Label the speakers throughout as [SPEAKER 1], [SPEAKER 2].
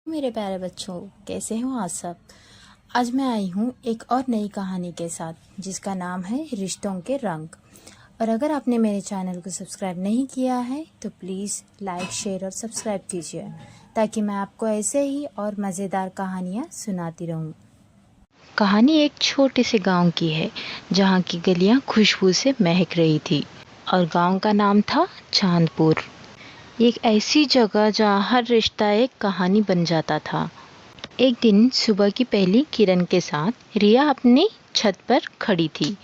[SPEAKER 1] मेरे प्यारे बच्चों, कैसे हो आज सब। आज मैं आई हूँ एक और नई कहानी के साथ जिसका नाम है रिश्तों के रंग। और अगर आपने मेरे चैनल को सब्सक्राइब नहीं किया है तो प्लीज़ लाइक, शेयर और सब्सक्राइब कीजिए ताकि मैं आपको ऐसे ही और मज़ेदार कहानियाँ सुनाती रहूँ। कहानी एक छोटे से गांव की है जहाँ की गलियाँ खुशबू से महक रही थी और गांव का नाम था चांदपुर। एक ऐसी जगह जहाँ हर रिश्ता एक कहानी बन जाता था। एक दिन सुबह की पहली किरण के साथ रिया अपनी छत पर खड़ी थी।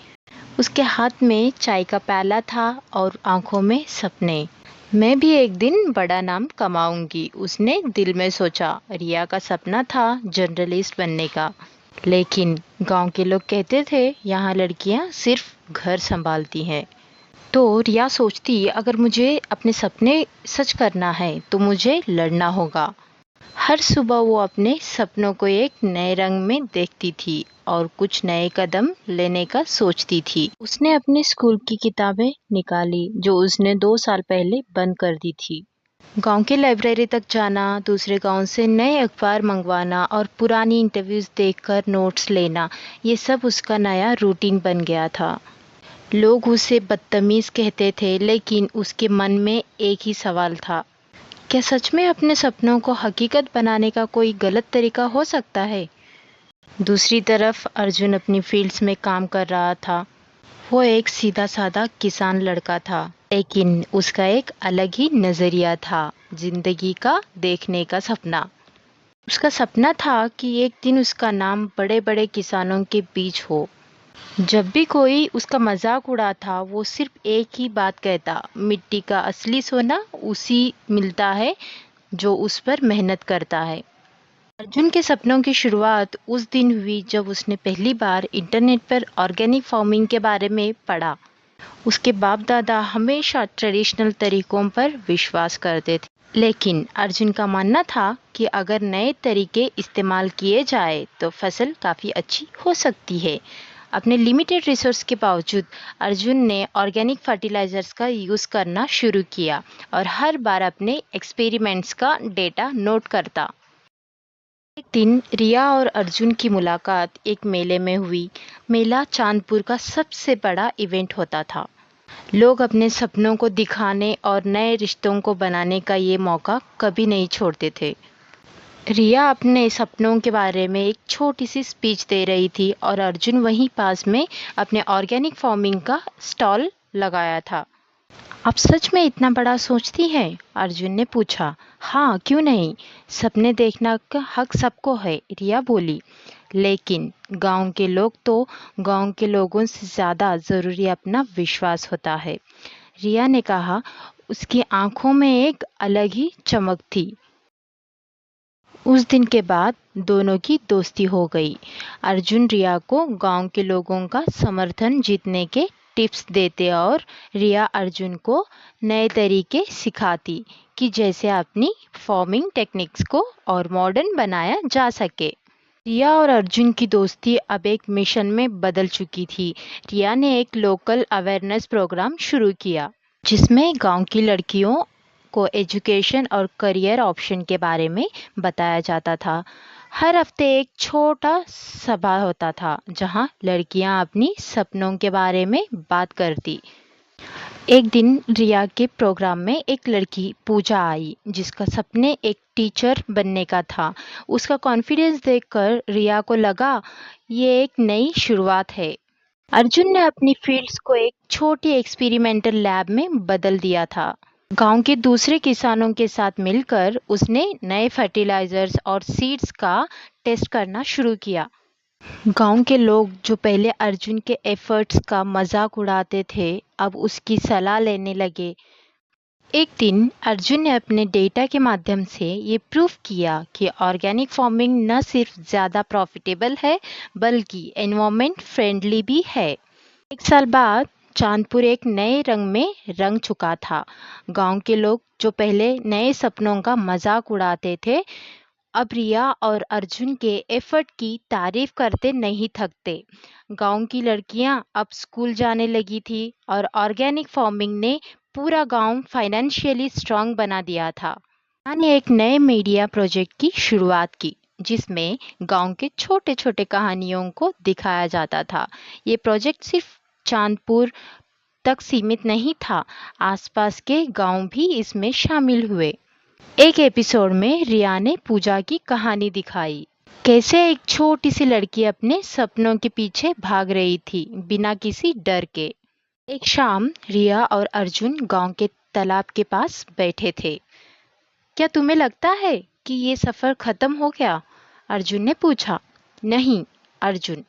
[SPEAKER 1] उसके हाथ में चाय का प्याला था और आंखों में सपने। मैं भी एक दिन बड़ा नाम कमाऊंगी, उसने दिल में सोचा। रिया का सपना था जर्नलिस्ट बनने का, लेकिन गांव के लोग कहते थे यहाँ लड़कियां सिर्फ घर संभालती हैं। तो रिया सोचती, अगर मुझे अपने सपने सच करना है तो मुझे लड़ना होगा। हर सुबह वो अपने सपनों को एक नए रंग में देखती थी और कुछ नए कदम लेने का सोचती थी। उसने अपने स्कूल की किताबें निकाली जो उसने 2 साल पहले बंद कर दी थी। गांव के लाइब्रेरी तक जाना, दूसरे गांव से नए अखबार मंगवाना और पुरानी इंटरव्यूज देखकर नोट्स लेना, ये सब उसका नया रूटीन बन गया था। लोग उसे बदतमीज कहते थे, लेकिन उसके मन में एक ही सवाल था, क्या सच में अपने सपनों को हकीकत बनाने का कोई गलत तरीका हो सकता है। दूसरी तरफ अर्जुन अपनी फील्ड्स में काम कर रहा था। वो एक सीधा साधा किसान लड़का था, लेकिन उसका एक अलग ही नजरिया था जिंदगी का देखने का सपना। उसका सपना था कि एक दिन उसका नाम बड़े बड़े किसानों के बीच हो। जब भी कोई उसका मजाक उड़ाता वो सिर्फ एक ही बात कहता, मिट्टी का असली सोना उसी मिलता है जो उस पर मेहनत करता है। अर्जुन के सपनों की शुरुआत उस दिन हुई जब उसने पहली बार इंटरनेट पर ऑर्गेनिक फार्मिंग के बारे में पढ़ा। उसके बाप दादा हमेशा ट्रेडिशनल तरीकों पर विश्वास करते थे, लेकिन अर्जुन का मानना था कि अगर नए तरीके इस्तेमाल किए जाए तो फसल काफ़ी अच्छी हो सकती है। अपने लिमिटेड रिसोर्स के बावजूद अर्जुन ने ऑर्गेनिक फर्टिलाइजर्स का यूज़ करना शुरू किया और हर बार अपने एक्सपेरिमेंट्स का डेटा नोट करता। एक दिन रिया और अर्जुन की मुलाकात एक मेले में हुई। मेला चांदपुर का सबसे बड़ा इवेंट होता था। लोग अपने सपनों को दिखाने और नए रिश्तों को बनाने का ये मौका कभी नहीं छोड़ते थे। रिया अपने सपनों के बारे में एक छोटी सी स्पीच दे रही थी और अर्जुन वहीं पास में अपने ऑर्गेनिक फार्मिंग का स्टॉल लगाया था। आप सच में इतना बड़ा सोचती हैं? अर्जुन ने पूछा। हाँ, क्यों नहीं, सपने देखना का हक सबको है, रिया बोली। लेकिन गांव के लोगों से ज़्यादा ज़रूरी अपना विश्वास होता है, रिया ने कहा। उसकी आंखों में एक अलग ही चमक थी। उस दिन के बाद दोनों की दोस्ती हो गई। अर्जुन रिया को गांव के लोगों का समर्थन जीतने के टिप्स देते और रिया अर्जुन को नए तरीके सिखाती कि जैसे अपनी फार्मिंग टेक्निक्स को और मॉडर्न बनाया जा सके। रिया और अर्जुन की दोस्ती अब एक मिशन में बदल चुकी थी। रिया ने एक लोकल अवेयरनेस प्रोग्राम शुरू किया जिसमें गांव की लड़कियों को एजुकेशन और करियर ऑप्शन के बारे में बताया जाता था। हर हफ्ते एक छोटा सभा होता था जहां लड़कियां अपनी सपनों के बारे में बात करती। एक दिन रिया के प्रोग्राम में एक लड़की पूजा आई जिसका सपने एक टीचर बनने का था। उसका कॉन्फिडेंस देखकर रिया को लगा ये एक नई शुरुआत है। अर्जुन ने अपनी फील्ड्स को एक छोटी एक्सपेरिमेंटल लैब में बदल दिया था। गांव के दूसरे किसानों के साथ मिलकर उसने नए फर्टिलाइजर्स और सीड्स का टेस्ट करना शुरू किया। गांव के लोग जो पहले अर्जुन के एफर्ट्स का मजाक उड़ाते थे, अब उसकी सलाह लेने लगे। एक दिन अर्जुन ने अपने डेटा के माध्यम से ये प्रूफ किया कि ऑर्गेनिक फार्मिंग न सिर्फ ज़्यादा प्रॉफिटेबल है बल्कि एनवायरनमेंट फ्रेंडली भी है। एक साल बाद चांदपुर एक नए रंग में रंग चुका था। गांव के लोग जो पहले नए सपनों का मजाक उड़ाते थे, अब रिया और अर्जुन के एफर्ट की तारीफ करते नहीं थकते। गांव की लड़कियां अब स्कूल जाने लगी थी और ऑर्गेनिक फार्मिंग ने पूरा गांव फाइनेंशियली स्ट्रांग बना दिया था। ने एक नए मीडिया प्रोजेक्ट की शुरुआत की जिसमें गांव के छोटे छोटे कहानियों को दिखाया जाता था। ये प्रोजेक्ट सिर्फ चांदपुर तक सीमित नहीं था, आसपास के गांव भी इसमें शामिल हुए। एक एपिसोड में रिया ने पूजा की कहानी दिखाई, कैसे एक छोटी सी लड़की अपने सपनों के पीछे भाग रही थी बिना किसी डर के। एक शाम रिया और अर्जुन गांव के तालाब के पास बैठे थे। क्या तुम्हें लगता है कि ये सफर खत्म हो गया? अर्जुन ने पूछा। नहीं अर्जुन,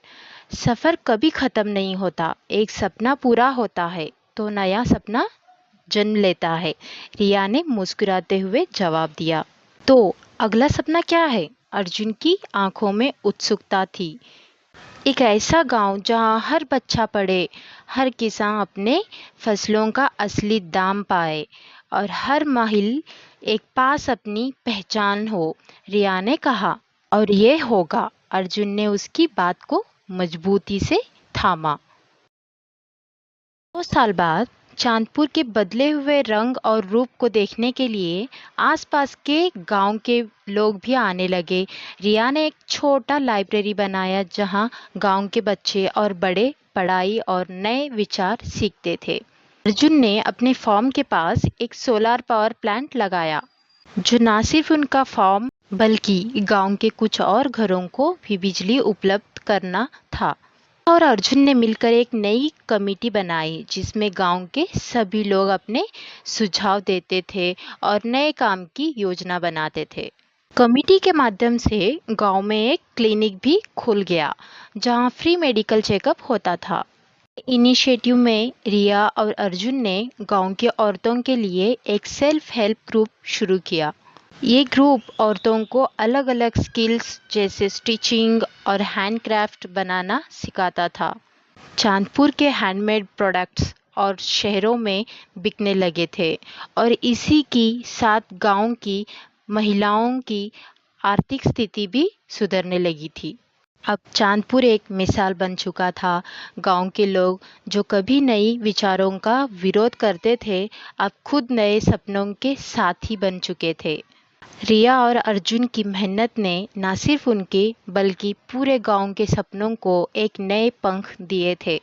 [SPEAKER 1] सफर कभी खत्म नहीं होता। एक सपना पूरा होता है तो नया सपना जन्म लेता है, रिया ने मुस्कुराते हुए जवाब दिया। तो अगला सपना क्या है? अर्जुन की आंखों में उत्सुकता थी। एक ऐसा गांव जहां हर बच्चा पढ़े, हर किसान अपने फसलों का असली दाम पाए और हर महिला एक पास अपनी पहचान हो, रिया ने कहा। और ये होगा। अर्जुन ने उसकी बात को मजबूती से थामा। 2 साल बाद चांदपुर के बदले हुए रंग और रूप को देखने के लिए आसपास के गांव के लोग भी आने लगे। रिया ने एक छोटा लाइब्रेरी बनाया जहां गांव के बच्चे और बड़े पढ़ाई और नए विचार सीखते थे। अर्जुन ने अपने फार्म के पास एक सोलर पावर प्लांट लगाया जो न सिर्फ उनका फार्म बल्कि गांव के कुछ और घरों को भी बिजली उपलब्ध करना था। और अर्जुन ने मिलकर एक नई कमेटी बनाई जिसमें गांव के सभी लोग अपने सुझाव देते थे और नए काम की योजना बनाते थे। कमेटी के माध्यम से गांव में एक क्लिनिक भी खुल गया जहां फ्री मेडिकल चेकअप होता था। इनिशिएटिव में रिया और अर्जुन ने गांव की औरतों के लिए एक सेल्फ हेल्प ग्रुप शुरू किया। ये ग्रुप औरतों को अलग अलग स्किल्स जैसे स्टिचिंग और हैंडक्राफ्ट बनाना सिखाता था। चांदपुर के हैंडमेड प्रोडक्ट्स और शहरों में बिकने लगे थे और इसी की साथ गांव की महिलाओं की आर्थिक स्थिति भी सुधरने लगी थी। अब चांदपुर एक मिसाल बन चुका था। गांव के लोग जो कभी नई विचारों का विरोध करते थे, अब खुद नए सपनों के साथी बन चुके थे। रिया और अर्जुन की मेहनत ने न सिर्फ उनके बल्कि पूरे गांव के सपनों को एक नए पंख दिए थे।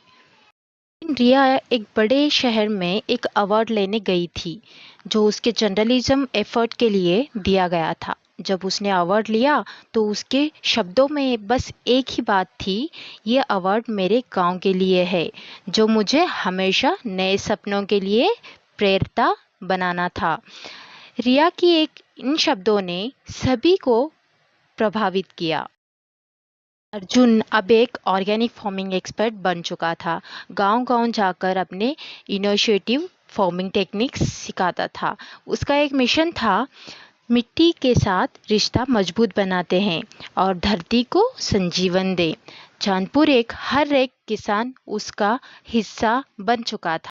[SPEAKER 1] रिया एक बड़े शहर में एक अवार्ड लेने गई थी जो उसके जर्नलिज्म एफर्ट के लिए दिया गया था। जब उसने अवार्ड लिया तो उसके शब्दों में बस एक ही बात थी, ये अवार्ड मेरे गांव के लिए है जो मुझे हमेशा नए सपनों के लिए प्रेरणा बनाना था। रिया की इन शब्दों ने सभी को प्रभावित किया। अर्जुन अब एक ऑर्गेनिक फार्मिंग एक्सपर्ट बन चुका था। गांव-गांव जाकर अपने इनोवेटिव फार्मिंग टेक्निक्स सिखाता था। उसका एक मिशन था, मिट्टी के साथ रिश्ता मजबूत बनाते हैं और धरती को संजीवन दें। चांदपुर हर एक किसान उसका हिस्सा बन चुका था।